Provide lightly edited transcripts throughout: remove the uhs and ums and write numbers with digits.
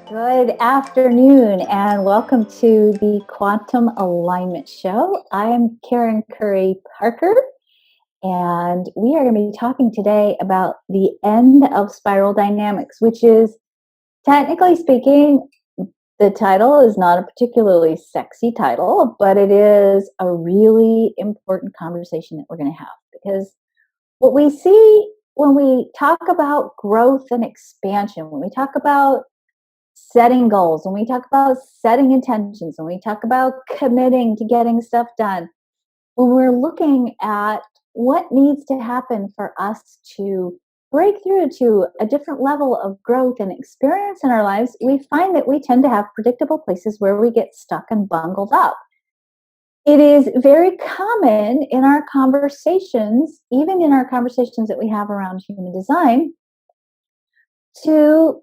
Good afternoon and welcome to the Quantum Alignment Show. I am Karen Curry Parker and we are going to be talking today about the end of spiral dynamics, which is, technically speaking, the title is not a particularly sexy title, but it is a really important conversation that we're going to have, because what we see when we talk about growth and expansion, when we talk about setting goals, when we talk about setting intentions, when we talk about committing to getting stuff done, when we're looking at what needs to happen for us to break through to a different level of growth and experience in our lives, we find that we tend to have predictable places where we get stuck and bungled up. It is very common in our conversations, even in our conversations that we have around human design, to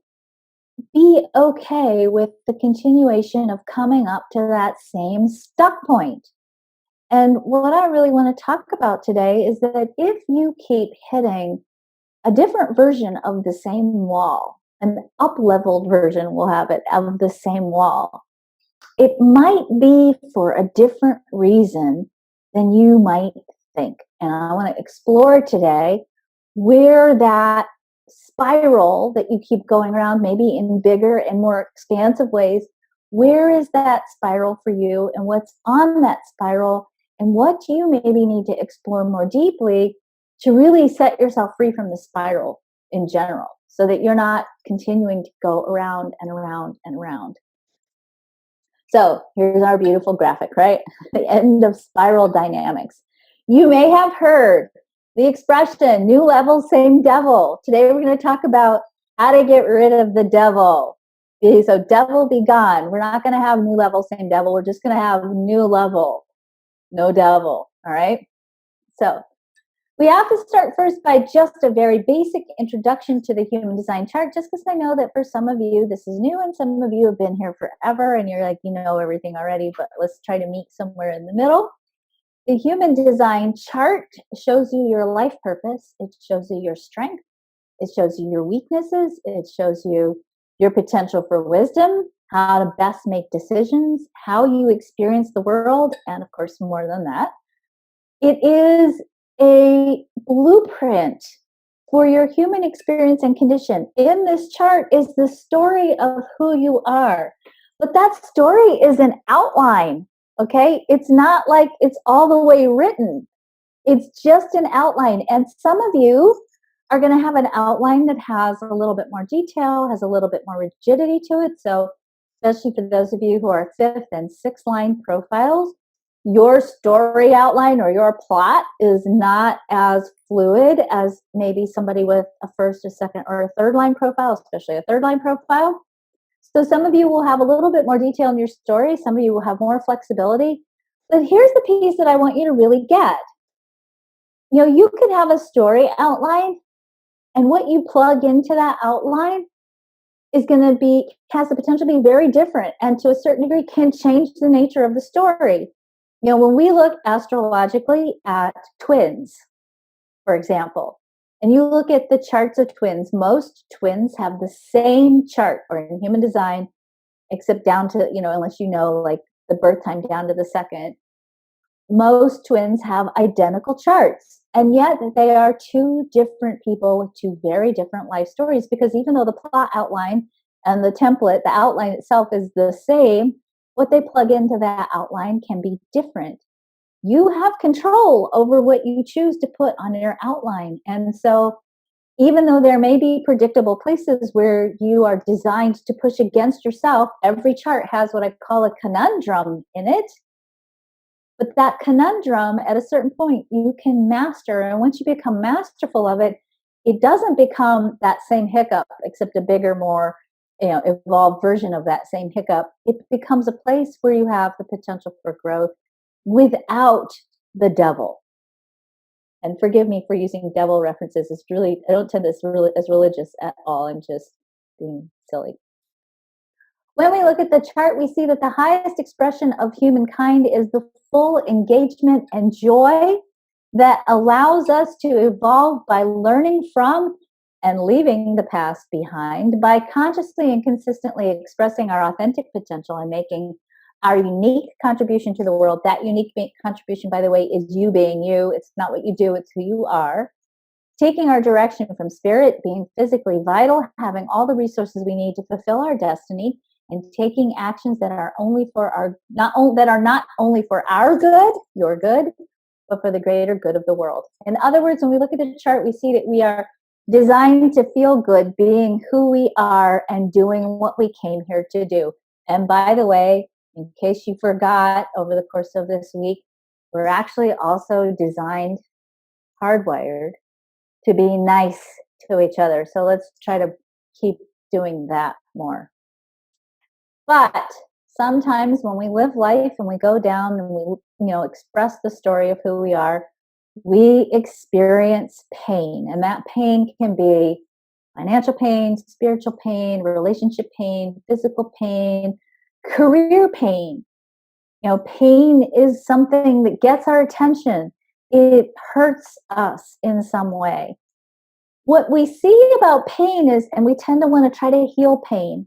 be okay with the continuation of coming up to that same stuck point. And what I really want to talk about today is that if you keep hitting a different version of the same wall, an up-leveled version, we'll have it, of the same wall, it might be for a different reason than you might think. And I want to explore today where that spiral that you keep going around, maybe in bigger and more expansive ways, where is that spiral for you and what's on that spiral, and what do you maybe need to explore more deeply to really set yourself free from the spiral in general, so that you're not continuing to go around and around and around. So here's our beautiful graphic, right? The end of spiral dynamics. You may have heard the expression, new level, same devil. Today we're going to talk about how to get rid of the devil. Okay, so devil be gone. We're not going to have new level, same devil. We're just going to have new level, no devil. All right? So we have to start first by just a very basic introduction to the human design chart, just because I know that for some of you this is new and some of you have been here forever and you're like, you know everything already, but let's try to meet somewhere in the middle. The human design chart shows you your life purpose. It shows you your strength. It shows you your weaknesses. It shows you your potential for wisdom, how to best make decisions, how you experience the world, and of course, more than that. It is a blueprint for your human experience and condition. In this chart is the story of who you are. But that story is an outline. Okay, it's not like it's all the way written. It's just an outline. And some of you are going to have an outline that has a little bit more detail, has a little bit more rigidity to it. So especially for those of you who are 5th and 6th line profiles, your story outline or your plot is not as fluid as maybe somebody with a 1st, a 2nd, or a 3rd line profile, especially a 3rd line profile. So some of you will have a little bit more detail in your story. Some of you will have more flexibility. But here's the piece that I want you to really get. You know, you can have a story outline, and what you plug into that outline is going to be, has the potential to be very different, and to a certain degree can change the nature of the story. You know, when we look astrologically at twins, for example, and you look at the charts of twins, most twins have the same chart, or in human design, except down to, you know, unless you know like the birth time down to the second, most twins have identical charts. And yet they are two different people with two very different life stories, because even though the plot outline and the template, the outline itself is the same, what they plug into that outline can be different. You have control over what you choose to put on your outline. And so even though there may be predictable places where you are designed to push against yourself, every chart has what I call a conundrum in it. But that conundrum, at a certain point, you can master. And once you become masterful of it, it doesn't become that same hiccup, except a bigger, more evolved version of that same hiccup. It becomes a place where you have the potential for growth without the devil. And forgive me for using devil references. It's really, I don't tend to as religious at all. I'm just being silly. When we look at the chart, we see that the highest expression of humankind is the full engagement and joy that allows us to evolve by learning from and leaving the past behind by consciously and consistently expressing our authentic potential and making our unique contribution to the world. That unique contribution, by the way, is you being you. It's not what you do, it's who you are. Taking our direction from spirit, being physically vital, having all the resources we need to fulfill our destiny, and taking actions that are only for our not only for our good, your good, but for the greater good of the world. In other words, when we look at the chart, we see that we are designed to feel good, being who we are and doing what we came here to do. And by the way, in case you forgot over the course of this week, we're actually also designed, hardwired, to be nice to each other. So let's try to keep doing that more. But sometimes when we live life and we go down and we, express the story of who we are, we experience pain. And that pain can be financial pain, spiritual pain, relationship pain, physical pain, career pain. Pain is something that gets our attention. It hurts us in some way. What we see about pain is, and we tend to want to try to heal pain.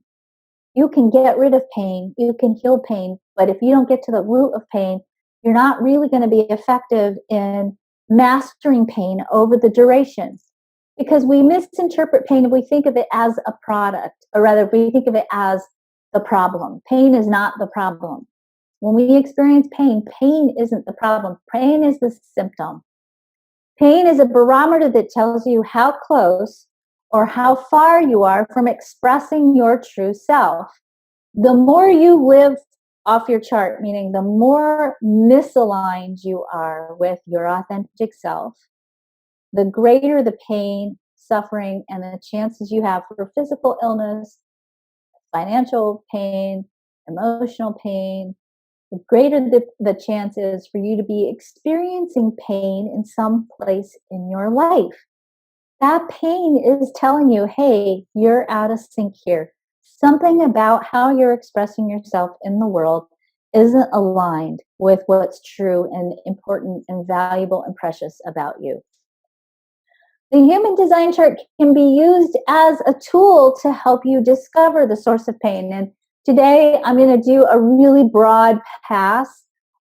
You can get rid of pain, you can heal pain, but if you don't get to the root of pain, you're not really going to be effective in mastering pain over the duration. Because we misinterpret pain if we think of it as a product, or rather, if we think of it as the problem. Pain is not the problem. When we experience pain, pain isn't the problem. Pain is the symptom. Pain is a barometer that tells you how close or how far you are from expressing your true self. The more you live off your chart, meaning the more misaligned you are with your authentic self, the greater the pain, suffering, and the chances you have for physical illness, financial pain, emotional pain, the greater the chance is for you to be experiencing pain in some place in your life. That pain is telling you, hey, you're out of sync here. Something about how you're expressing yourself in the world isn't aligned with what's true and important and valuable and precious about you. The human design chart can be used as a tool to help you discover the source of pain. And today I'm going to do a really broad pass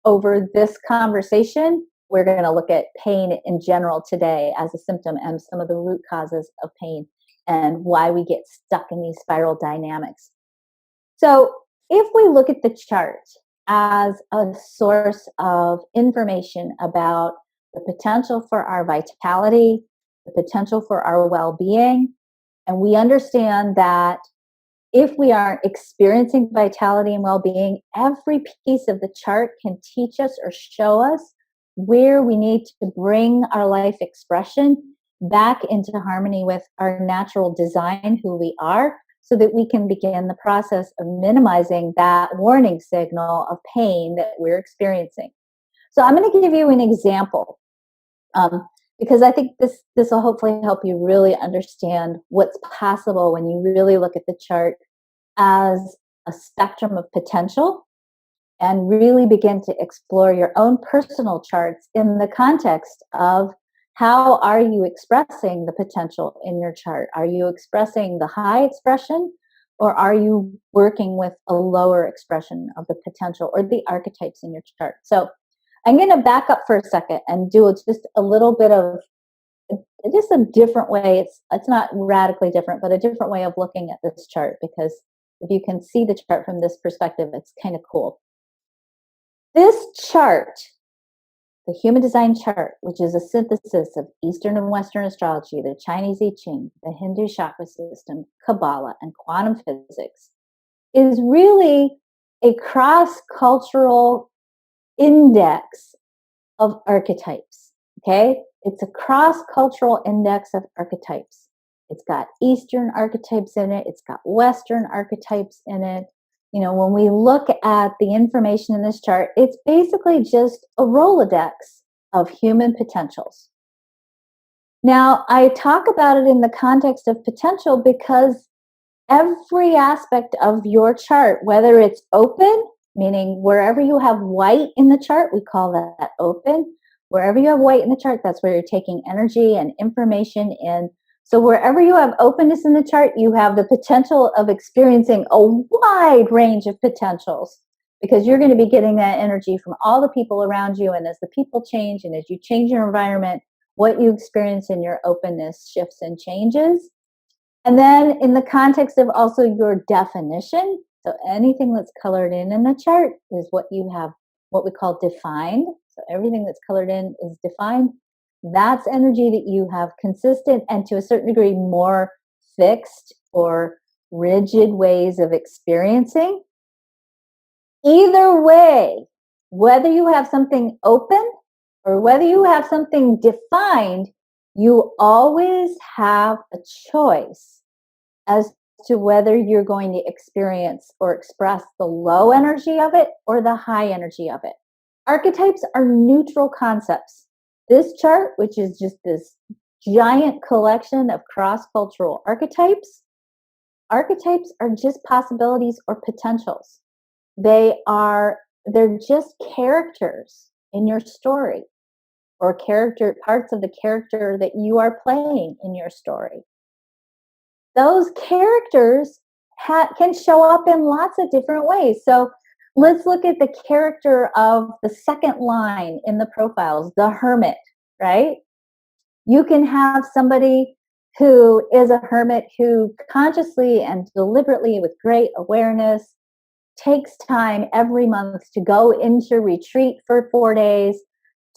over this conversation. We're going to look at pain in general today as a symptom and some of the root causes of pain and why we get stuck in these spiral dynamics. So if we look at the chart as a source of information about the potential for our vitality, the potential for our well-being, and we understand that if we are experiencing vitality and well-being, every piece of the chart can teach us or show us where we need to bring our life expression back into harmony with our natural design, who we are, so that we can begin the process of minimizing that warning signal of pain that we're experiencing. So I'm going to give you an example because I think this will hopefully help you really understand what's possible when you really look at the chart as a spectrum of potential and really begin to explore your own personal charts in the context of how are you expressing the potential in your chart? Are you expressing the high expression, or are you working with a lower expression of the potential or the archetypes in your chart? So I'm going to back up for a second and do just a little bit of just a different way. It's not radically different, but a different way of looking at this chart, because if you can see the chart from this perspective, it's kind of cool. This chart, the human design chart, which is a synthesis of Eastern and Western astrology, the Chinese I Ching, the Hindu chakra system, Kabbalah, and quantum physics, is really a cross-cultural index of archetypes, okay? It's a cross-cultural index of archetypes. It's got Eastern archetypes in it. It's got Western archetypes in it. When we look at the information in this chart, it's basically just a Rolodex of human potentials. Now, I talk about it in the context of potential because every aspect of your chart, whether it's open, meaning wherever you have white in the chart, we call that open. Wherever you have white in the chart, that's where you're taking energy and information in. So wherever you have openness in the chart, you have the potential of experiencing a wide range of potentials, because you're going to be getting that energy from all the people around you. And as the people change and as you change your environment, what you experience in your openness shifts and changes. And then in the context of also your definition, so anything that's colored in the chart is what you have, what we call defined. So everything that's colored in is defined. That's energy that you have consistent and to a certain degree more fixed or rigid ways of experiencing. Either way, whether you have something open or whether you have something defined, you always have a choice as to whether you're going to experience or express the low energy of it or the high energy of it. Archetypes are neutral concepts. This chart, which is just this giant collection of cross-cultural archetypes are just possibilities or potentials. They're just characters in your story, or parts of the character that you are playing in your story. Those characters can show up in lots of different ways. So let's look at the character of the second line in the profiles, the hermit, right? You can have somebody who is a hermit who consciously and deliberately, with great awareness, takes time every month to go into retreat for 4 days,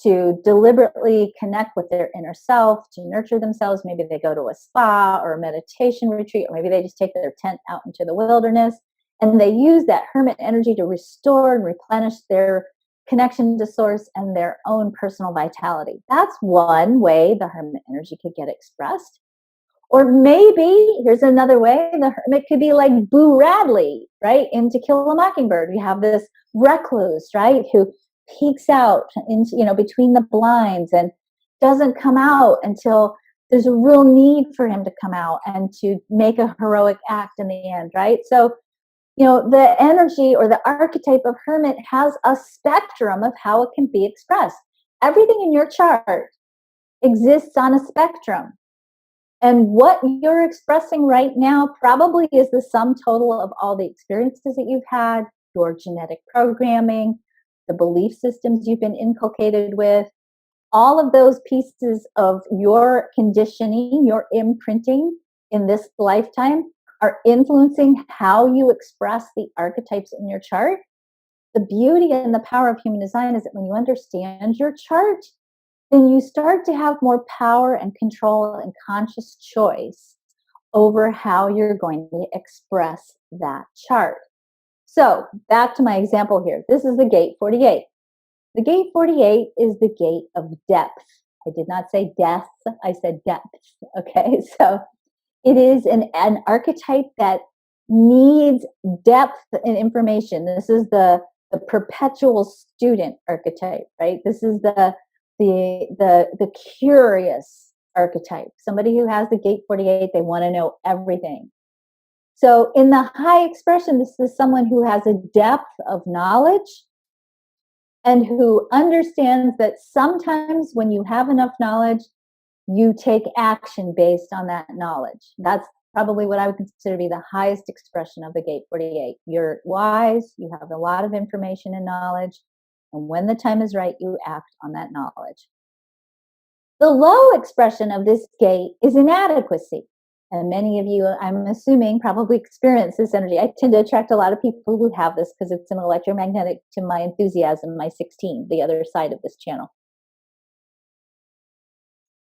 to deliberately connect with their inner self, to nurture themselves. Maybe they go to a spa or a meditation retreat, or maybe they just take their tent out into the wilderness, and they use that hermit energy to restore and replenish their connection to source and their own personal vitality. That's one way the hermit energy could get expressed. Or maybe, here's another way, the hermit could be like Boo Radley, right? In To Kill a Mockingbird, you have this recluse, right? Who peeks out into, between the blinds and doesn't come out until there's a real need for him to come out and to make a heroic act in the end, right? So, the energy or the archetype of hermit has a spectrum of how it can be expressed. Everything in your chart exists on a spectrum. And what you're expressing right now probably is the sum total of all the experiences that you've had, your genetic programming, the belief systems you've been inculcated with, all of those pieces of your conditioning, your imprinting in this lifetime are influencing how you express the archetypes in your chart. The beauty and the power of human design is that when you understand your chart, then you start to have more power and control and conscious choice over how you're going to express that chart. So back to my example here. This is the gate 48. The gate 48 is the gate of depth. I did not say death, I said depth. Okay, so it is an archetype that needs depth and information. This is the perpetual student archetype, right? This is the curious archetype. Somebody who has the gate 48, they want to know everything. So in the high expression, this is someone who has a depth of knowledge and who understands that sometimes when you have enough knowledge, you take action based on that knowledge. That's probably what I would consider to be the highest expression of the gate 48. You're wise, you have a lot of information and knowledge, and when the time is right, you act on that knowledge. The low expression of this gate is inadequacy. And many of you, I'm assuming, probably experience this energy. I tend to attract a lot of people who have this because it's an electromagnetic to my enthusiasm, my 16, the other side of this channel.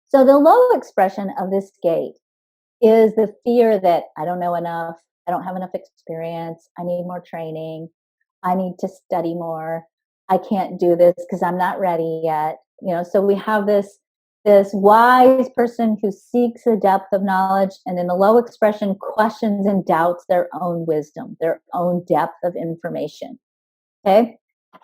So the low expression of this gate is the fear that I don't know enough, I don't have enough experience, I need more training, I need to study more, I can't do this because I'm not ready yet. So we have this wise person who seeks a depth of knowledge, and in the low expression questions and doubts their own wisdom, their own depth of information. Okay?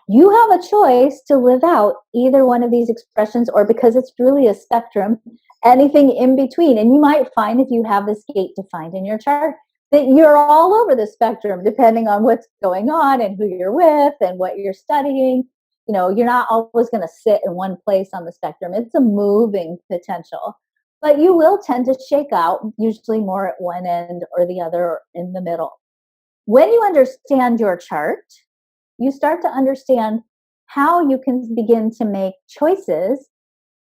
You have a choice to live out either one of these expressions, or because it's really a spectrum, anything in between. And you might find, if you have this gate defined in your chart, that you're all over the spectrum, depending on what's going on and who you're with and what you're studying. You're not always going to sit in one place on the spectrum. It's a moving potential. but you will tend to shake out, usually more at one end or the other or in the middle. When you understand your chart, you start to understand how you can begin to make choices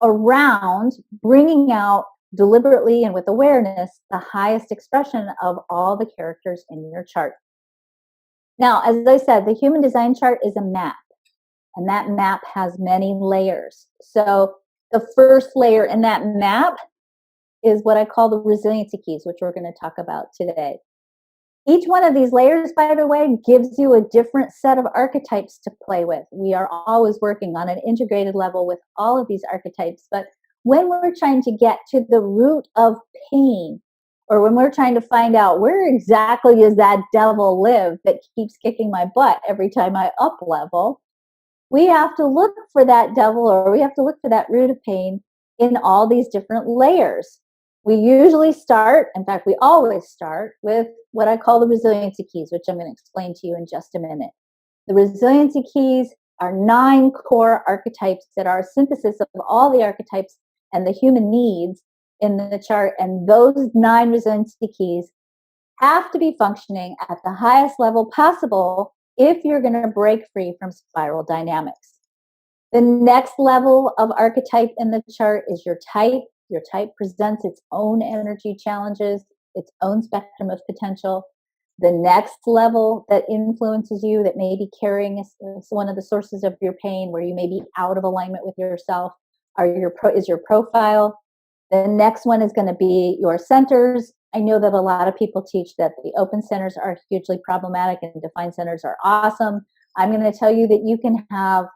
around bringing out deliberately and with awareness the highest expression of all the characters in your chart. Now, as I said, the human design chart is a map, and that map has many layers. So the first layer in that map is what I call the resiliency keys, which we're going to talk about today. Each one of these layers, by the way, gives you a different set of archetypes to play with. We are always working on an integrated level with all of these archetypes. But when we're trying to get to the root of pain, or when we're trying to find out where exactly does that devil live that keeps kicking my butt every time I up level, we have to look for that devil, or we have to look for that root of pain in all these different layers. We usually start, in fact, we always start with what I call the resiliency keys, which I'm going to explain to you in just a minute. The resiliency keys are 9 core archetypes that are a synthesis of all the archetypes and the human needs in the chart. And those 9 resiliency keys have to be functioning at the highest level possible if you're going to break free from spiral dynamics. The next level of archetype in the chart is your type. Your type presents its own energy challenges, its own spectrum of potential. The next level that influences you, that may be carrying is one of the sources of your pain, where you may be out of alignment with yourself, is your profile. The next one is going to be your centers. I know that a lot of people teach that the open centers are hugely problematic and defined centers are awesome. I'm going to tell you that you can have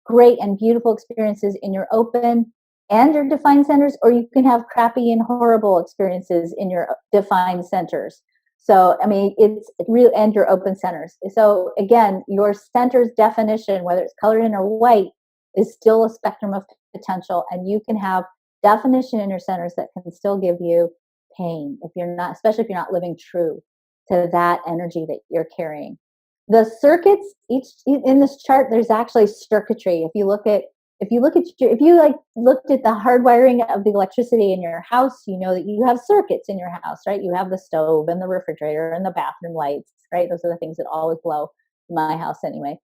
great and beautiful experiences in your open and your defined centers, or you can have crappy and horrible experiences in your defined centers. So, I mean, it's real, and your open centers. So again, your center's definition, whether it's colored in or white, is still a spectrum of potential, and you can have definition in your centers that can still give you pain if you're not, especially if you're not living true to that energy that you're carrying. The circuits, each in this chart, there's actually circuitry. If you looked at the hardwiring of the electricity in your house, you know that you have circuits in your house, right? You have the stove and the refrigerator and the bathroom lights, right? Those are the things that always blow in my house anyway.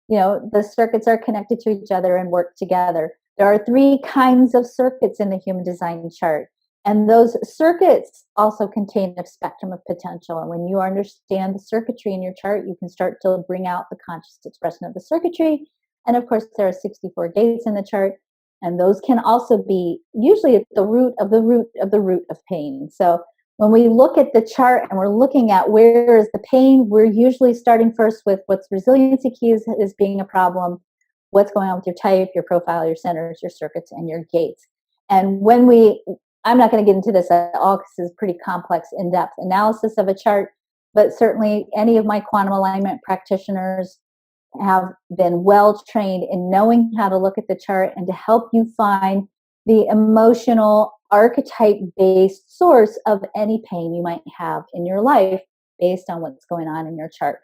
You know, the circuits are connected to each other and work together. There are 3 kinds of circuits in the human design chart. And those circuits also contain a spectrum of potential. And when you understand the circuitry in your chart, you can start to bring out the conscious expression of the circuitry. And of course, there are 64 gates in the chart. And those can also be usually at the root of the root of the root of pain. So when we look at the chart and we're looking at where is the pain, we're usually starting first with what's resiliency keys is being a problem, what's going on with your type, your profile, your centers, your circuits, and your gates. And I'm not going to get into this at all because it's pretty complex, in-depth analysis of a chart, but certainly any of my quantum alignment practitioners have been well trained in knowing how to look at the chart and to help you find the emotional archetype-based source of any pain you might have in your life based on what's going on in your chart.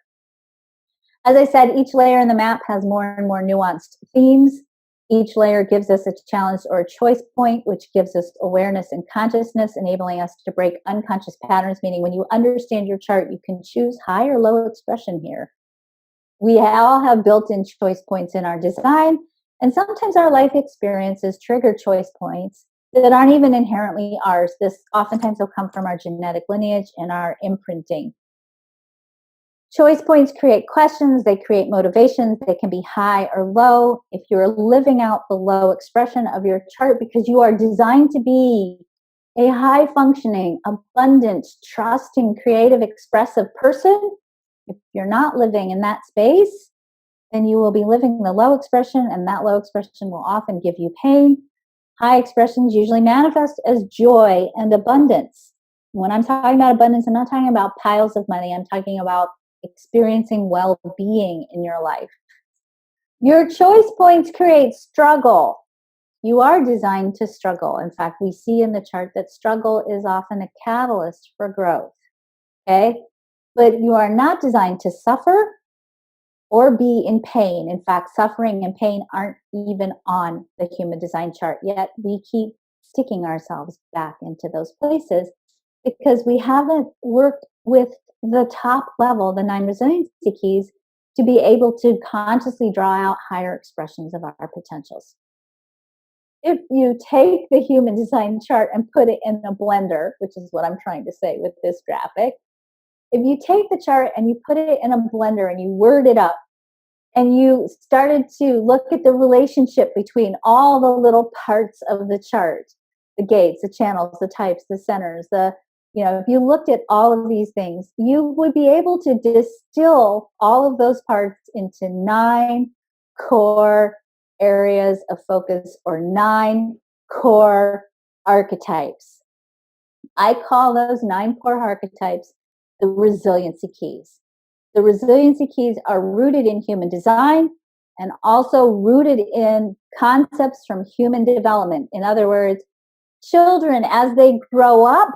As I said, each layer in the map has more and more nuanced themes. Each layer gives us a challenge or a choice point, which gives us awareness and consciousness, enabling us to break unconscious patterns, meaning when you understand your chart, you can choose high or low expression here. We all have built-in choice points in our design, and sometimes our life experiences trigger choice points that aren't even inherently ours. This oftentimes will come from our genetic lineage and our imprinting. Choice points create questions, they create motivations, they can be high or low. If you're living out the low expression of your chart because you are designed to be a high functioning, abundant, trusting, creative, expressive person, if you're not living in that space, then you will be living the low expression, and that low expression will often give you pain. High expressions usually manifest as joy and abundance. When I'm talking about abundance, I'm not talking about piles of money. I'm talking about experiencing well-being in your life. Your choice points create struggle. You are designed to struggle. In fact, we see in the chart that struggle is often a catalyst for growth. Okay? But you are not designed to suffer or be in pain. In fact, suffering and pain aren't even on the human design chart, yet we keep sticking ourselves back into those places because we haven't worked with the top level, the 9 resiliency keys, to be able to consciously draw out higher expressions of our potentials. If you take the human design chart and put it in a blender, which is what I'm trying to say with this graphic, if you take the chart and you put it in a blender and you word it up, and you started to look at the relationship between all the little parts of the chart, the gates, the channels, the types, the centers, if you looked at all of these things, you would be able to distill all of those parts into 9 core areas of focus or 9 core archetypes. I call those 9 core archetypes the resiliency keys. The resiliency keys are rooted in human design and also rooted in concepts from human development. In other words, children, as they grow up,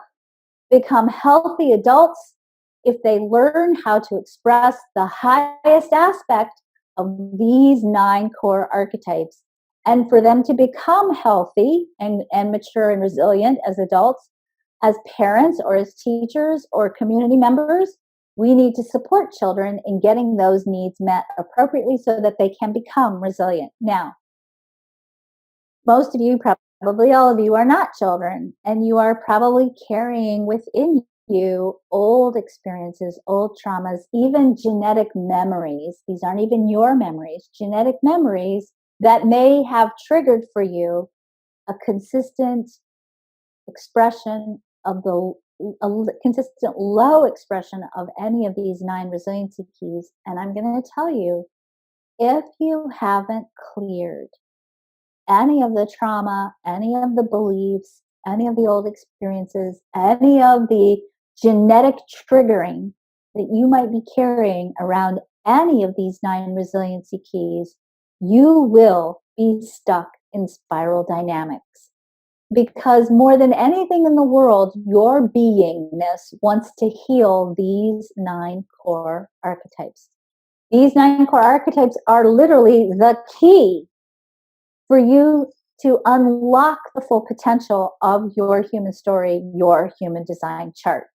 become healthy adults if they learn how to express the highest aspect of these 9 core archetypes. And for them to become healthy and mature and resilient as adults, as parents or as teachers or community members, we need to support children in getting those needs met appropriately so that they can become resilient. Now, most of you, probably all of you, are not children, and you are probably carrying within you old experiences, old traumas, even genetic memories. These aren't even your memories, genetic memories that may have triggered for you a consistent expression of a consistent low expression of any of these 9 resiliency keys. And I'm going to tell you, if you haven't cleared any of the trauma, any of the beliefs, any of the old experiences, any of the genetic triggering that you might be carrying around any of these 9 resiliency keys, you will be stuck in spiral dynamics. Because more than anything in the world, your beingness wants to heal these 9 core archetypes. These 9 core archetypes are literally the key for you to unlock the full potential of your human story, your human design chart.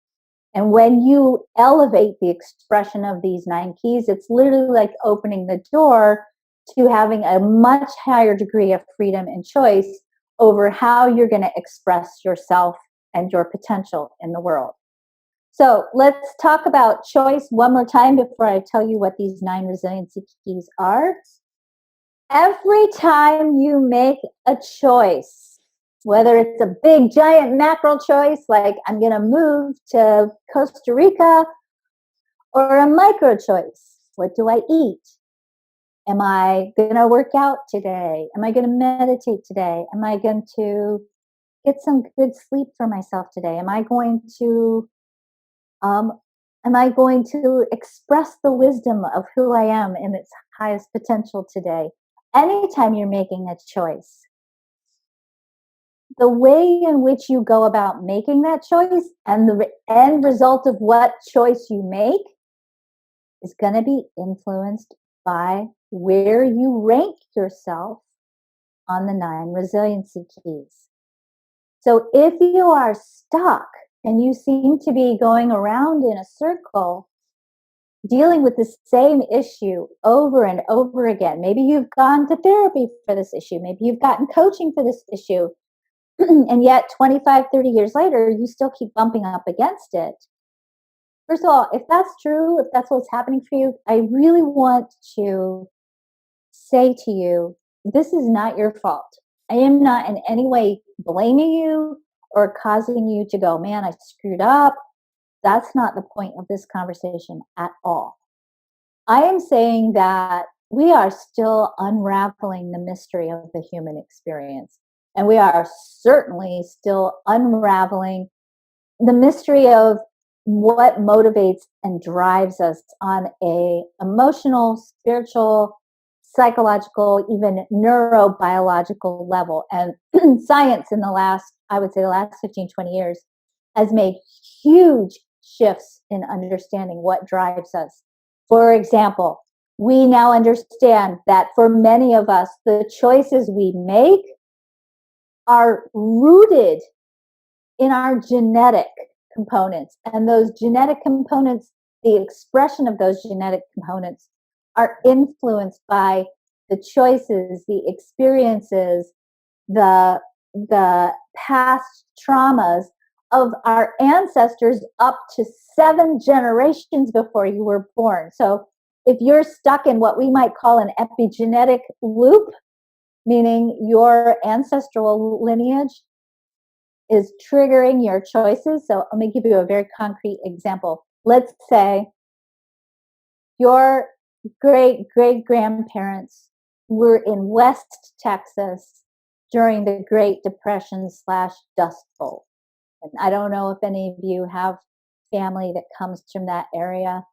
And when you elevate the expression of these 9 keys, it's literally like opening the door to having a much higher degree of freedom and choice over how you're going to express yourself and your potential in the world. So let's talk about choice one more time before I tell you what these 9 resiliency keys are. Every time you make a choice, whether it's a big giant macro choice like I'm going to move to Costa Rica, or a micro choice, what do I eat? Am I going to work out today? Am I going to meditate today? Am I going to get some good sleep for myself today? Am I going to express the wisdom of who I am in its highest potential today? Anytime you're making a choice, the way in which you go about making that choice and the end result of what choice you make is going to be influenced by where you rank yourself on the 9 resiliency keys. So if you are stuck and you seem to be going around in a circle, dealing with the same issue over and over again, maybe you've gone to therapy for this issue, maybe you've gotten coaching for this issue, and yet 25, 30 years later, you still keep bumping up against it. First of all, if that's true, if that's what's happening for you, I really want to say to you, this is not your fault. I am not in any way blaming you or causing you to go, man, I screwed up. That's not the point of this conversation at all. I am saying that we are still unraveling the mystery of the human experience. And we are certainly still unraveling the mystery of what motivates and drives us on a emotional, spiritual, psychological, even neurobiological level. And science in the last 15, 20 years has made huge shifts in understanding what drives us. For example, we now understand that for many of us, the choices we make are rooted in our genetic components. And those genetic components, the expression of those genetic components, are influenced by the choices, the experiences, the past traumas of our ancestors up to 7 generations before you were born. So if you're stuck in what we might call an epigenetic loop, meaning your ancestral lineage is triggering your choices. So let me give you a very concrete example. Let's say your great-great-grandparents were in West Texas during the Great Depression / Dust Bowl. And I don't know if any of you have family that comes from that area,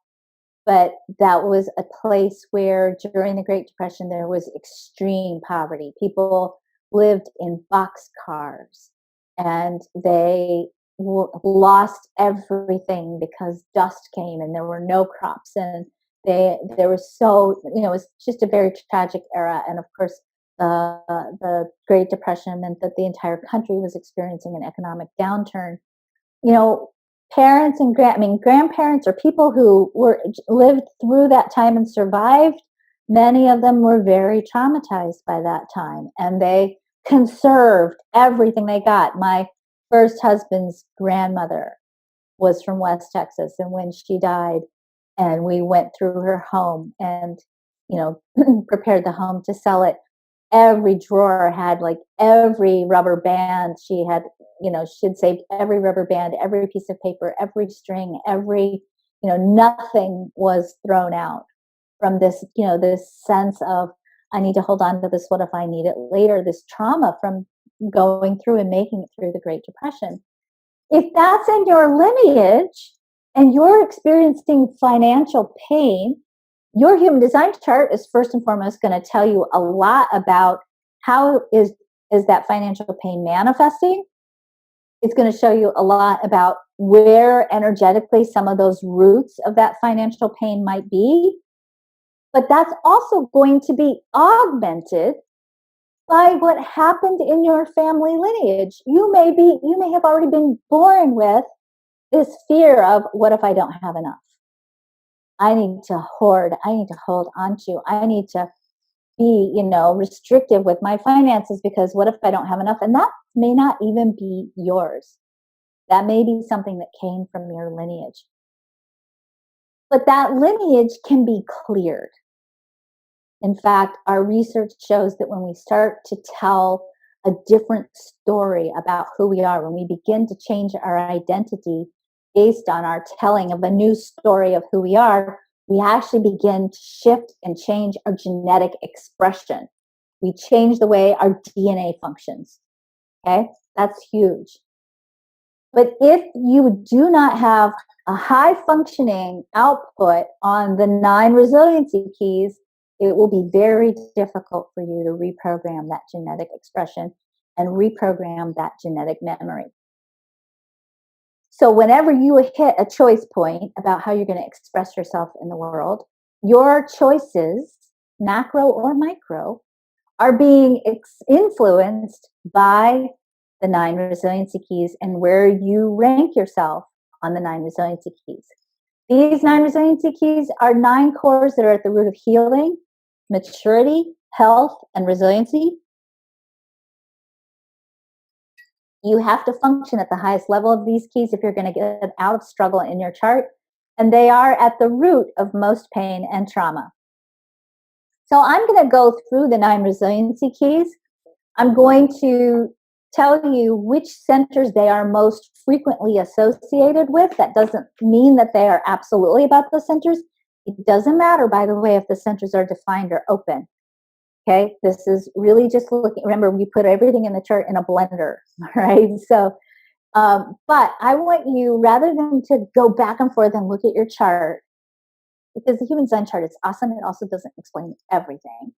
but that was a place where during the Great Depression there was extreme poverty. People lived in boxcars and they lost everything because dust came and there were no crops, and there was so, it was just a very tragic era. And of course the Great Depression meant that the entire country was experiencing an economic downturn. Parents and grandparents, or people who lived through that time and survived, many of them were very traumatized by that time, and they conserved everything they got. My first husband's grandmother was from West Texas, and when she died, and we went through her home and prepared the home to sell it, every drawer had like every rubber band she had, she'd saved every rubber band, every piece of paper, every string, nothing was thrown out from this, this sense of, I need to hold on to this. What if I need it later? This trauma from going through and making it through the Great Depression. If that's in your lineage and you're experiencing financial pain, your human design chart is first and foremost going to tell you a lot about how is that financial pain manifesting. It's going to show you a lot about where energetically some of those roots of that financial pain might be. But that's also going to be augmented by what happened in your family lineage. You may have already been born with this fear of, what if I don't have enough? I need to hoard. I need to hold on to. I need to be, restrictive with my finances, because what if I don't have enough? And that may not even be yours. That may be something that came from your lineage. But that lineage can be cleared. In fact, our research shows that when we start to tell a different story about who we are, when we begin to change our identity based on our telling of a new story of who we are, we actually begin to shift and change our genetic expression. We change the way our DNA functions. Okay? That's huge. But if you do not have a high functioning output on the 9 resiliency keys, it will be very difficult for you to reprogram that genetic expression and reprogram that genetic memory. So whenever you hit a choice point about how you're going to express yourself in the world, your choices, macro or micro, are being influenced by the 9 resiliency keys and where you rank yourself on the 9 resiliency keys. These 9 resiliency keys are 9 cores that are at the root of healing, maturity, health, and resiliency. You have to function at the highest level of these keys if you're going to get out of struggle in your chart. And they are at the root of most pain and trauma. So I'm going to go through the 9 resiliency keys. I'm going to tell you which centers they are most frequently associated with. That doesn't mean that they are absolutely about those centers. It doesn't matter, by the way, if the centers are defined or open. Okay, this is really just looking. Remember, we put everything in the chart in a blender, right? So, but I want you, rather than to go back and forth and look at your chart, because the human design chart is awesome, it also doesn't explain everything.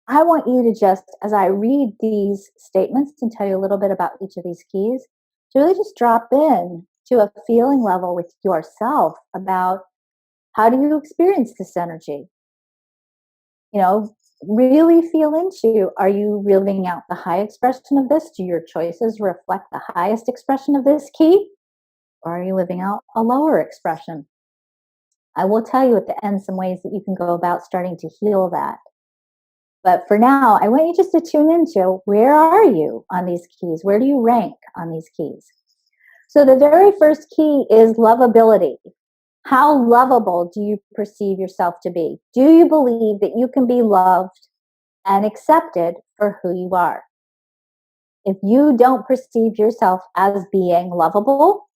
I want you to just, as I read these statements and tell you a little bit about each of these keys, to really just drop in to a feeling level with yourself about how do you experience this energy? really feel into, are you living out the high expression of this? Do your choices reflect the highest expression of this key? Or are you living out a lower expression? I will tell you at the end some ways that you can go about starting to heal that. But for now, I want you just to tune into, where are you on these keys? Where do you rank on these keys? So the very first key is lovability. How lovable do you perceive yourself to be? Do you believe that you can be loved and accepted for who you are? If you don't perceive yourself as being lovable,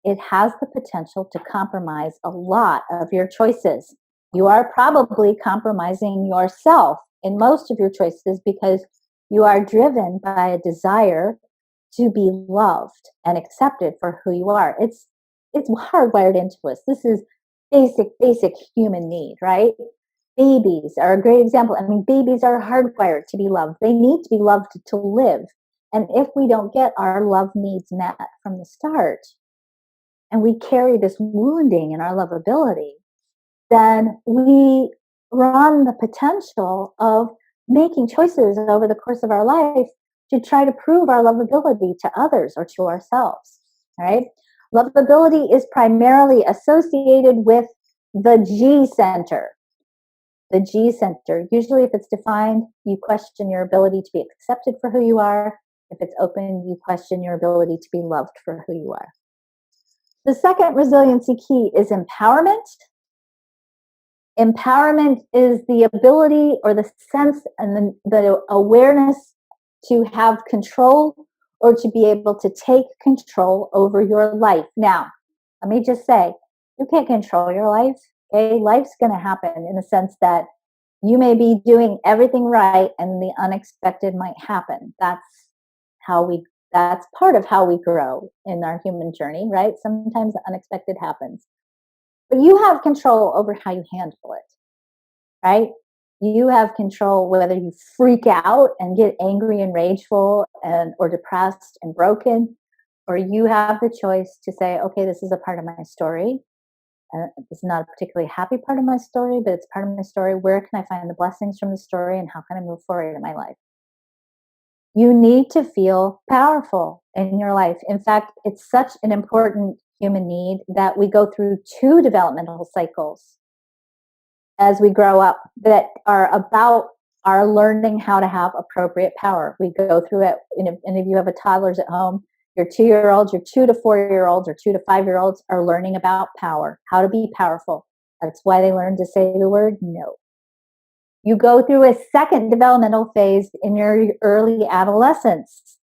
it has the potential to compromise a lot of your choices. You are probably compromising yourself in most of your choices because you are driven by a desire to be loved and accepted for who you are. It's hardwired into us. This is basic human need, right? Babies are a great example. I mean, babies are hardwired to be loved. They need to be loved to live. And if we don't get our love needs met from the start, and we carry this wounding in our lovability, then we run the potential of making choices over the course of our life to try to prove our lovability to others or to ourselves. Right? Lovability is primarily associated with the G center. The G center. Usually, if it's defined, you question your ability to be accepted for who you are. If it's open, you question your ability to be loved for who you are. The second resiliency key is empowerment. Empowerment is the ability or the sense and the awareness to have control or to be able to take control over your life. Now, let me just say, you can't control your life. Okay? Life's going to happen in the sense that you may be doing everything right and the unexpected might happen. That's part of how we grow in our human journey, right? Sometimes the unexpected happens. But you have control over how you handle it, right? You have control whether you freak out and get angry and rageful or depressed and broken, or you have the choice to say, okay, this is a part of my story. It's not a particularly happy part of my story, but it's part of my story. Where can I find the blessings from the story and how can I move forward in my life? You need to feel powerful in your life. In fact, it's such an important human need that we go through 2 developmental cycles as we grow up that are about our learning how to have appropriate power. We go through it, and if you have a toddlers at home, your 2-year-olds, your 2 to 4-year-olds, or 2 to 5-year-olds are learning about power, how to be powerful. That's why they learn to say the word no. You go through a second developmental phase in your early adolescence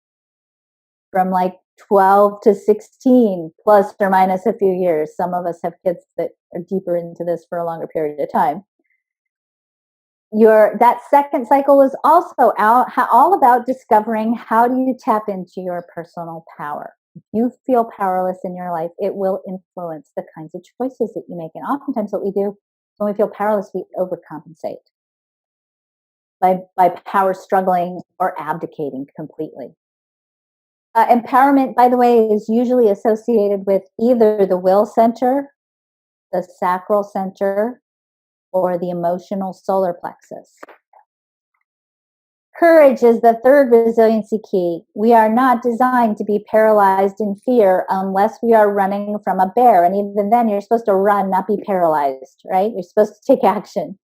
from like 12 to 16, plus or minus a few years. Some of us have kids that are deeper into this for a longer period of time. That second cycle is also all about discovering, how do you tap into your personal power. If you feel powerless in your life, it will influence the kinds of choices that you make. And oftentimes what we do when we feel powerless, we overcompensate by power struggling or abdicating completely. Empowerment, by the way, is usually associated with either the will center, the sacral center, or the emotional solar plexus. Courage is the third resiliency key. We are not designed to be paralyzed in fear unless we are running from a bear. And even then, you're supposed to run, not be paralyzed, right? You're supposed to take action.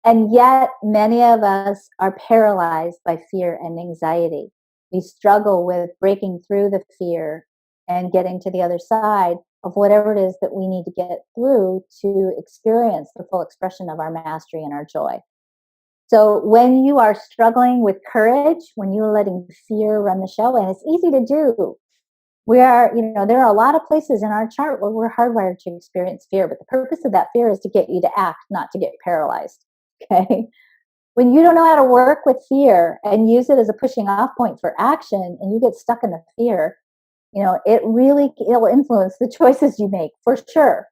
And yet, many of us are paralyzed by fear and anxiety. We struggle with breaking through the fear and getting to the other side of whatever it is that we need to get through to experience the full expression of our mastery and our joy. So when you are struggling with courage, when you're letting fear run the show, and it's easy to do, there are a lot of places in our chart where we're hardwired to experience fear, but the purpose of that fear is to get you to act, not to get paralyzed. Okay? When you don't know how to work with fear and use it as a pushing off point for action, and you get stuck in the fear, it'll influence the choices you make, for sure.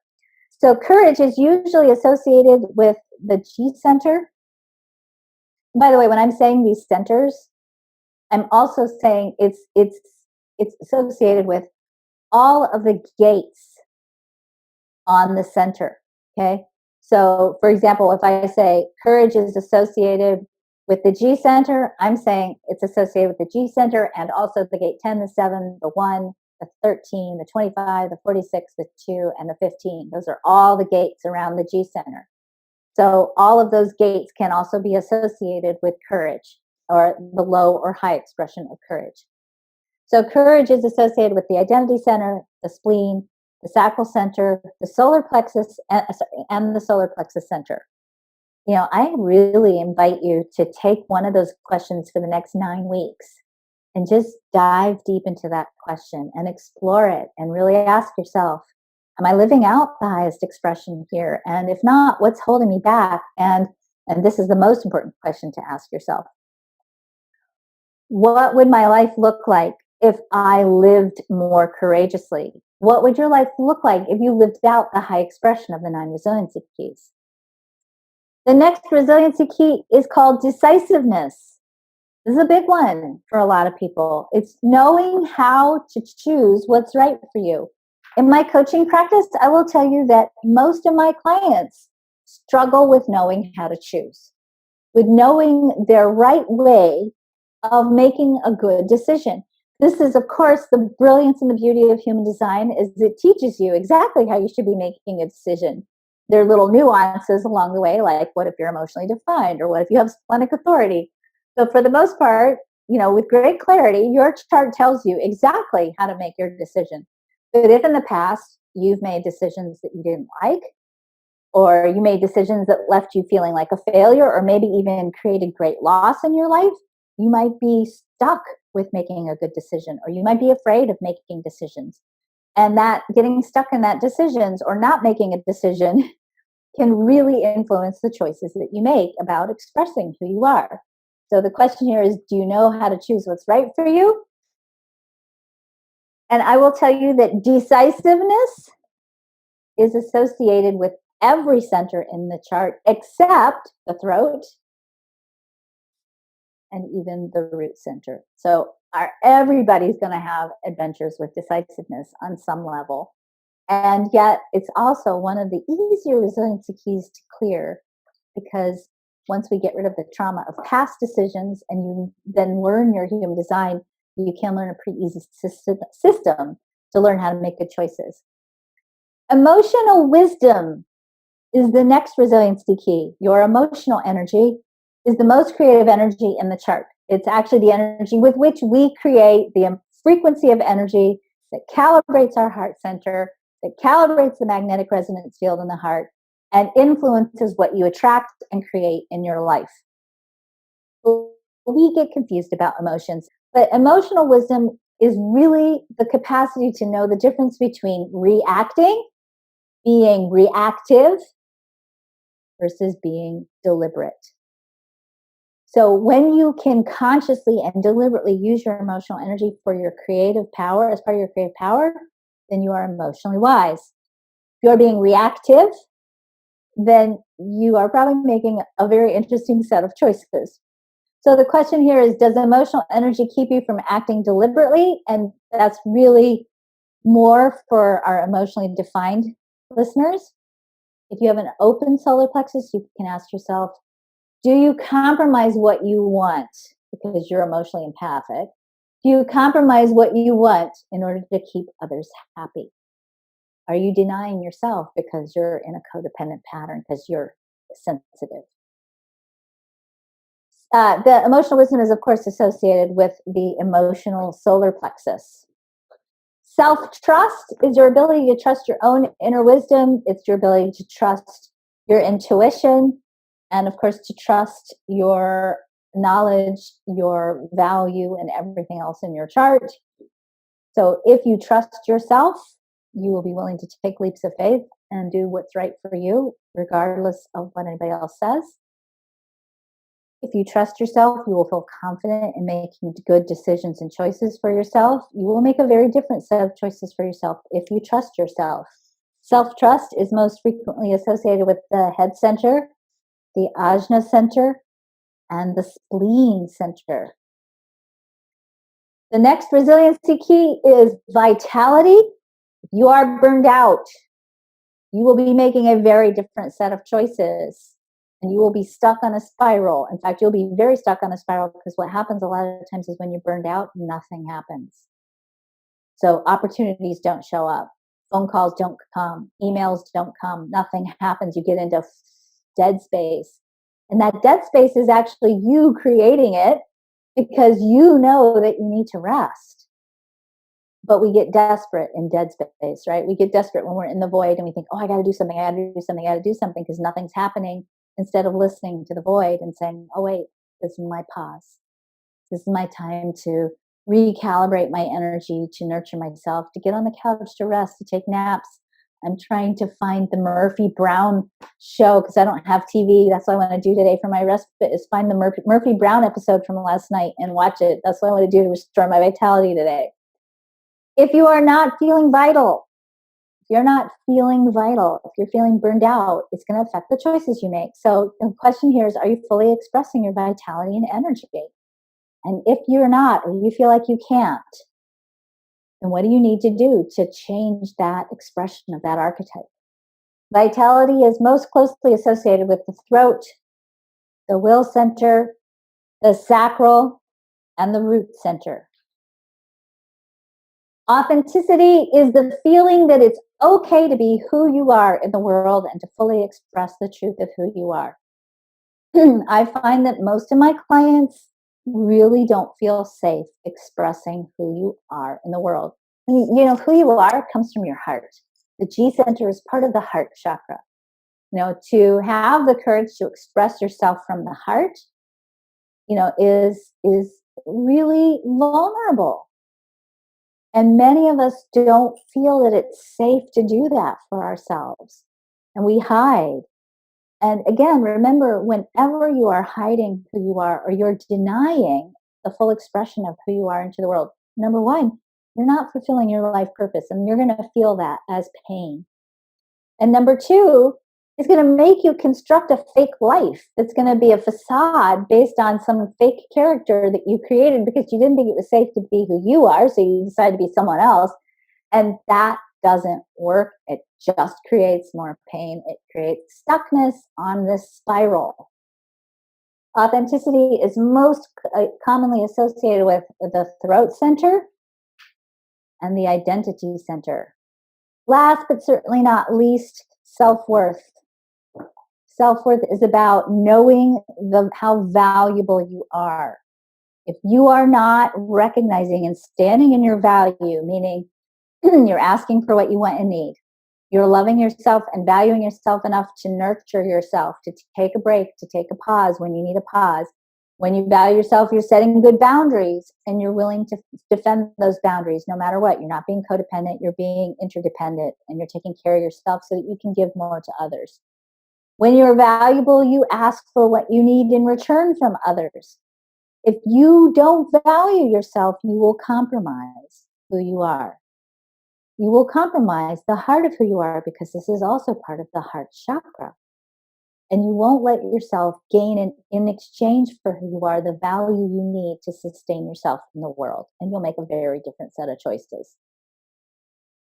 So courage is usually associated with the G center. By the way, when I'm saying these centers, I'm also saying it's associated with all of the gates on the center. Okay, So, for example, if I say courage is associated with the G center, I'm saying it's associated with the G center and also the gate 10, the 7, the 1, the 13, the 25, the 46, the 2, and the 15. Those are all the gates around the G center. So all of those gates can also be associated with courage or the low or high expression of courage. So courage is associated with the identity center, the spleen, the sacral center, the solar plexus, and the solar plexus center. I really invite you to take one of those questions for the next 9 weeks and just dive deep into that question and explore it and really ask yourself, am I living out the highest expression here? And if not, what's holding me back? And this is the most important question to ask yourself. What would my life look like if I lived more courageously? What would your life look like if you lived out the high expression of the 9 resiliency keys? The next resiliency key is called decisiveness. This is a big one for a lot of people. It's knowing how to choose what's right for you. In my coaching practice, I will tell you that most of my clients struggle with knowing how to choose, with knowing their right way of making a good decision. This is, of course, the brilliance and the beauty of human design is it teaches you exactly how you should be making a decision. There are little nuances along the way, like what if you're emotionally defined, or what if you have splenic authority. So for the most part, with great clarity, your chart tells you exactly how to make your decision. But if in the past you've made decisions that you didn't like, or you made decisions that left you feeling like a failure, or maybe even created great loss in your life, you might be stuck with making a good decision, or you might be afraid of making decisions. And that getting stuck in that decisions or not making a decision can really influence the choices that you make about expressing who you are. So the question here is, do you know how to choose what's right for you? And I will tell you that decisiveness is associated with every center in the chart except the throat and even the root center. So everybody's going to have adventures with decisiveness on some level. And yet it's also one of the easier resiliency keys to clear, because once we get rid of the trauma of past decisions and you then learn your human design, you can learn a pretty easy system to learn how to make good choices. Emotional wisdom is the next resiliency key. Your emotional energy is the most creative energy in the chart. It's actually the energy with which we create the frequency of energy that calibrates our heart center, that calibrates the magnetic resonance field in the heart, and influences what you attract and create in your life. We get confused about emotions, but emotional wisdom is really the capacity to know the difference between reacting, being reactive, versus being deliberate. So when you can consciously and deliberately use your emotional energy for your creative power, as part of your creative power, then you are emotionally wise. If you're being reactive, then you are probably making a very interesting set of choices. So the question here is, does emotional energy keep you from acting deliberately? And that's really more for our emotionally defined listeners. If you have an open solar plexus, you can ask yourself, do you compromise what you want because you're emotionally empathic? Do you compromise what you want in order to keep others happy? Are you denying yourself because you're in a codependent pattern because you're sensitive? The emotional wisdom is, of course, associated with the emotional solar plexus. Self-trust is your ability to trust your own inner wisdom. It's your ability to trust your intuition, and of course, to trust your knowledge, your value, and everything else in your chart. So if you trust yourself, you will be willing to take leaps of faith and do what's right for you, regardless of what anybody else says. If you trust yourself, you will feel confident in making good decisions and choices for yourself. You will make a very different set of choices for yourself if you trust yourself. Self-trust is most frequently associated with the head center, the ajna center, and the spleen center. The next resiliency key is vitality. You are burned out. you will be making a very different set of choices, and you will be stuck on a spiral. In fact, you'll be very stuck on a spiral, because what happens a lot of times is when you're burned out, nothing happens. So opportunities don't show up, phone calls don't come, emails don't come, nothing happens. You get into dead space. And that dead space is actually you creating it, because you know that you need to rest. But we get desperate in dead space, right? We get desperate when we're in the void and we think, oh, I got to do something, I got to do something, I got to do something, because nothing's happening, instead of listening to the void and saying, oh, wait, this is my pause. This is my time to recalibrate my energy, to nurture myself, to get on the couch, to rest, to take naps. I'm trying to find the Murphy Brown show, because I don't have TV. That's what I want to do today for my respite, is find the Murphy Brown episode from last night and watch it. That's what I want to do to restore my vitality today. If you are not feeling vital, if you're feeling burned out, it's going to affect the choices you make. So the question here is, are you fully expressing your vitality and energy? And if you're not, or you feel like you can't, then what do you need to do to change that expression of that archetype? Vitality is most closely associated with the throat, the will center, the sacral, and the root center. Authenticity is the feeling that it's okay to be who you are in the world and to fully express the truth of who you are. I find that most of my clients really don't feel safe expressing who you are in the world. You know, who you are comes from your heart. The G center is part of the heart chakra. You know, to have the courage to express yourself from the heart, you know, is really vulnerable. And many of us don't feel that it's safe to do that for ourselves. And we hide. And again, remember, whenever you are hiding who you are, or you're denying the full expression of who you are into the world, number one, you're not fulfilling your life purpose, and you're going to feel that as pain. And number two, it's going to make you construct a fake life that's going to be a facade based on some fake character that you created because you didn't think it was safe to be who you are, so you decided to be someone else. And that doesn't work. It just creates more pain. It creates stuckness on this spiral. Authenticity is most commonly associated with the throat center and the identity center. Last but certainly not least, self-worth. Self-worth is about knowing how valuable you are. If you are not recognizing and standing in your value, meaning you're asking for what you want and need, you're loving yourself and valuing yourself enough to nurture yourself, to take a break, to take a pause when you need a pause. When you value yourself, you're setting good boundaries, and you're willing to defend those boundaries no matter what. You're not being codependent, you're being interdependent, and you're taking care of yourself so that you can give more to others. When you're valuable, you ask for what you need in return from others. If you don't value yourself, you will compromise who you are. You will compromise the heart of who you are, because this is also part of the heart chakra. And you won't let yourself gain in exchange for who you are the value you need to sustain yourself in the world. And you'll make a very different set of choices.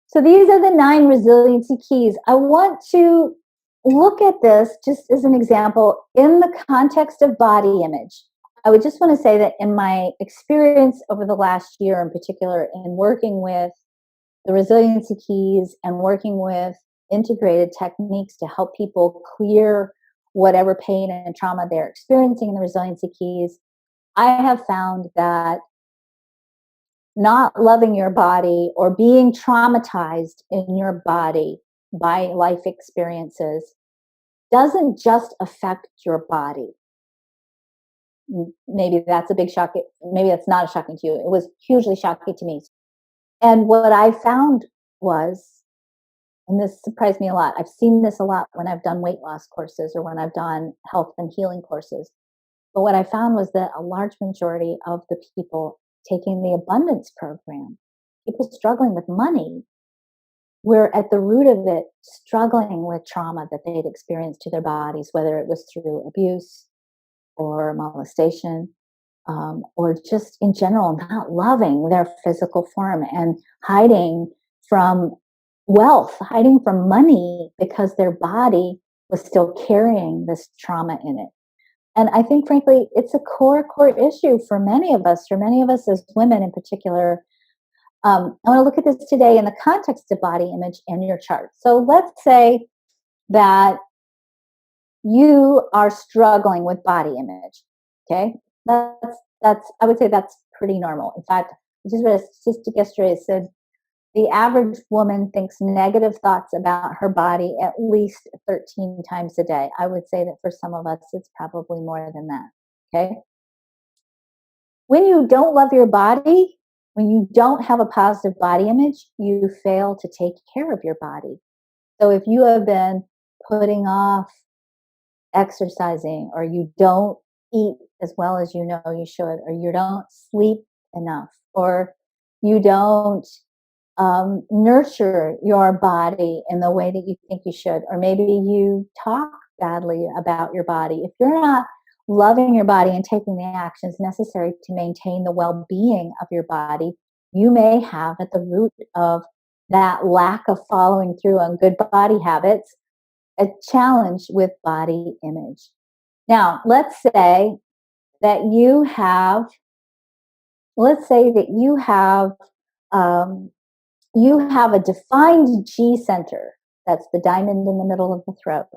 So these are the 9 resiliency keys. I want to look at this just as an example in the context of body image. I would just want to say that in my experience over the last year in particular, in working with the resiliency keys and working with integrated techniques to help people clear whatever pain and trauma they're experiencing in the resiliency keys, I have found that not loving your body or being traumatized in your body by life experiences doesn't just affect your body. Maybe that's a big shock. Maybe that's not shocking to you. It was hugely shocking to me. And what I found was, and this surprised me a lot, I've seen this a lot when I've done weight loss courses or when I've done health and healing courses. But what I found was that a large majority of the people taking the abundance program, people struggling with money, were at the root of it struggling with trauma that they'd experienced to their bodies, whether it was through abuse or molestation, or just in general not loving their physical form and hiding from wealth, hiding from money because their body was still carrying this trauma in it. And I think, frankly, it's a core issue for many of us as women in particular. I want to look at this today in the context of body image and your chart. So let's say that you are struggling with body image. Okay, that's I would say that's pretty normal. In fact, I just read a statistic yesterday. It said the average woman thinks negative thoughts about her body at least 13 times a day. I would say that for some of us, it's probably more than that. Okay. When you don't love your body, when you don't have a positive body image, you fail to take care of your body. So if you have been putting off exercising, or you don't eat as well as you know you should, or you don't sleep enough, or you don't nurture your body in the way that you think you should, or maybe you talk badly about your body. If you're not loving your body and taking the actions necessary to maintain the well being of your body, you may have at the root of that lack of following through on good body habits a challenge with body image. Now, that you have, let's say that um, you have a defined G center. That's the diamond in the middle of the throat.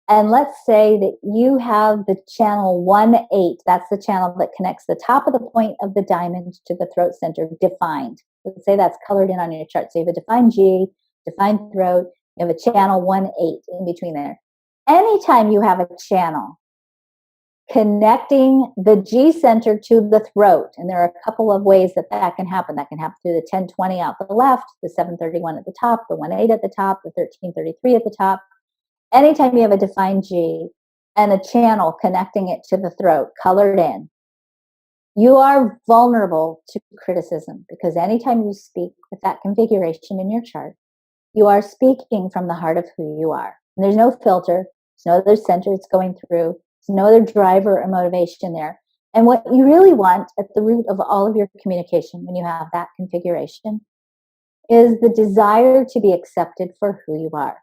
And let's say that you have the channel 1-8. That's the channel that connects the top of the point of the diamond to the throat center, defined. Let's say that's colored in on your chart. So you have a defined G, defined throat, you have a channel 1-8 in between there. Anytime you have a channel connecting the G center to the throat, and there are a couple of ways that that can happen. That can happen through the 1020 out the left, the 731 at the top, the 1-8 at the top, the 1333 at the top. Anytime you have a defined G and a channel connecting it to the throat, colored in, you are vulnerable to criticism, because anytime you speak with that configuration in your chart, you are speaking from the heart of who you are. And there's no filter, there's no other center it's going through, there's no other driver or motivation there. And what you really want at the root of all of your communication when you have that configuration is the desire to be accepted for who you are.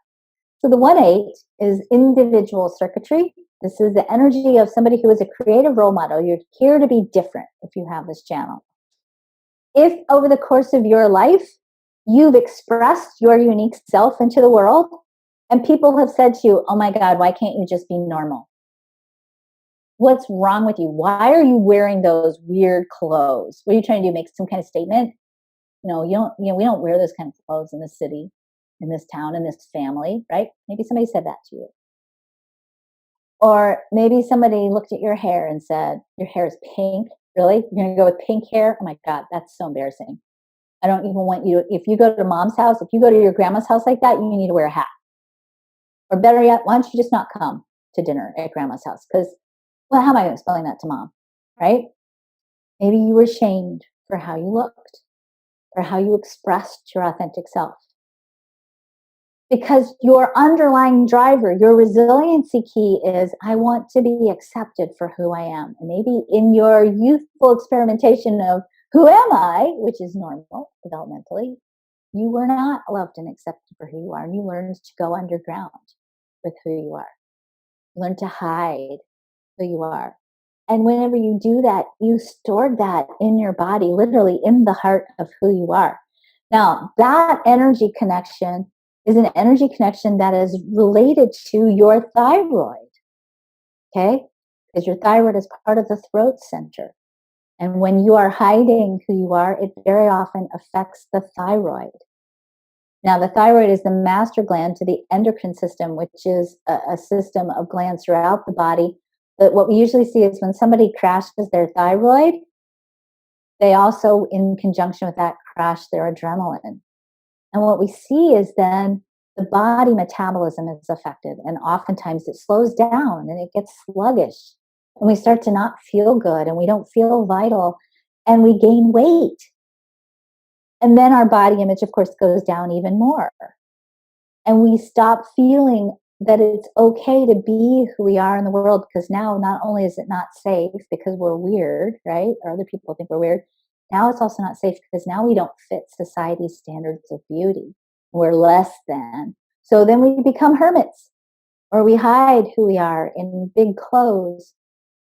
So the 1-8 is individual circuitry. This is the energy of somebody who is a creative role model. You're here to be different if you have this channel. If over the course of your life, you've expressed your unique self into the world, and people have said to you, oh my God, why can't you just be normal? What's wrong with you? Why are you wearing those weird clothes? What are you trying to do? Make some kind of statement? No, we don't wear those kind of clothes in this city, in this town, in this family, right? Maybe somebody said that to you. Or maybe somebody looked at your hair and said, your hair is pink. Really? You're going to go with pink hair? Oh my God, that's so embarrassing. I don't even want you to, if you go to mom's house, if you go to your grandma's house like that, you need to wear a hat. Or better yet, why don't you just not come to dinner at grandma's house? Because, well, how am I going to explain that to mom? Right? Maybe you were shamed for how you looked or how you expressed your authentic self. Because your underlying driver, your resiliency key is, I want to be accepted for who I am. And maybe in your youthful experimentation of who am I, which is normal developmentally, you were not loved and accepted for who you are. And you learned to go underground with who you are. You learned to hide who you are. And whenever you do that, you stored that in your body, literally in the heart of who you are. Now, that energy connection is an energy connection that is related to your thyroid, okay? Because your thyroid is part of the throat center. And when you are hiding who you are, it very often affects the thyroid. Now, the thyroid is the master gland to the endocrine system, which is a system of glands throughout the body. But what we usually see is when somebody crashes their thyroid, they also, in conjunction with that, crash their adrenaline. And what we see is then the body metabolism is affected, and oftentimes it slows down and it gets sluggish. And we start to not feel good, and we don't feel vital, and we gain weight. And then our body image, of course, goes down even more. And we stop feeling that it's okay to be who we are in the world, because now not only is it not safe because we're weird, right? Or other people think we're weird. Now it's also not safe because now we don't fit society's standards of beauty. we're less than. So then we become hermits, or we hide who we are in big clothes,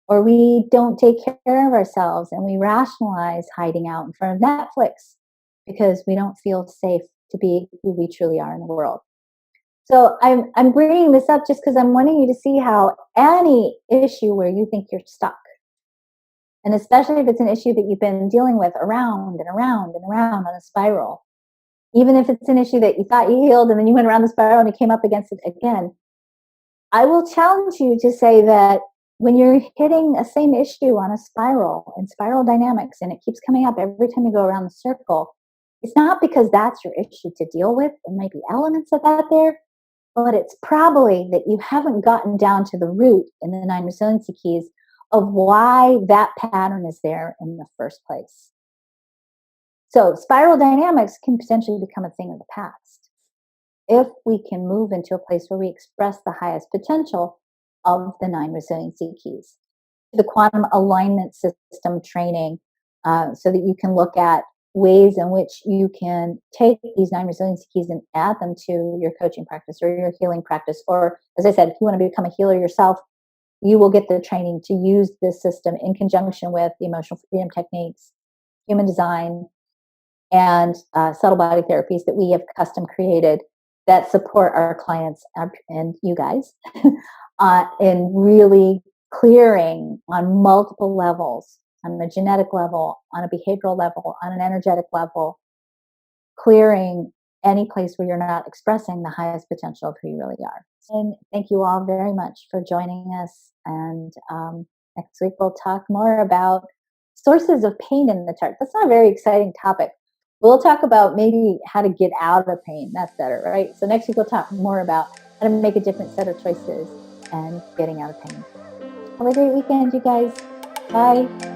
or we don't take care of ourselves and we rationalize hiding out in front of Netflix because we don't feel safe to be who we truly are in the world. So I'm bringing this up just because I'm wanting you to see how any issue where you think you're stuck, and especially if it's an issue that you've been dealing with around and around and around on a spiral, even if it's an issue that you thought you healed and then you went around the spiral and you came up against it again, I will challenge you to say that when you're hitting a same issue on a spiral and spiral dynamics and it keeps coming up every time you go around the circle, it's not because that's your issue to deal with. There might be elements of that there, but it's probably that you haven't gotten down to the root in the 9 resiliency keys of why that pattern is there in the first place. So spiral dynamics can potentially become a thing of the past if we can move into a place where we express the highest potential of the 9 resiliency keys. The quantum alignment system training, so that you can look at ways in which you can take these 9 resiliency keys and add them to your coaching practice or your healing practice. Or, as I said, if you want to become a healer yourself, you will get the training to use this system in conjunction with the emotional freedom techniques, human design, and subtle body therapies that we have custom created that support our clients and you guys in really clearing on multiple levels, on a genetic level, on a behavioral level, on an energetic level, clearing any place where you're not expressing the highest potential of who you really are. And thank you all very much for joining us. And next week we'll talk more about sources of pain in the chart. That's not a very exciting topic. We'll talk about maybe how to get out of pain. That's better, right? So next week we'll talk more about how to make a different set of choices and getting out of pain. Have a great weekend, you guys. Bye.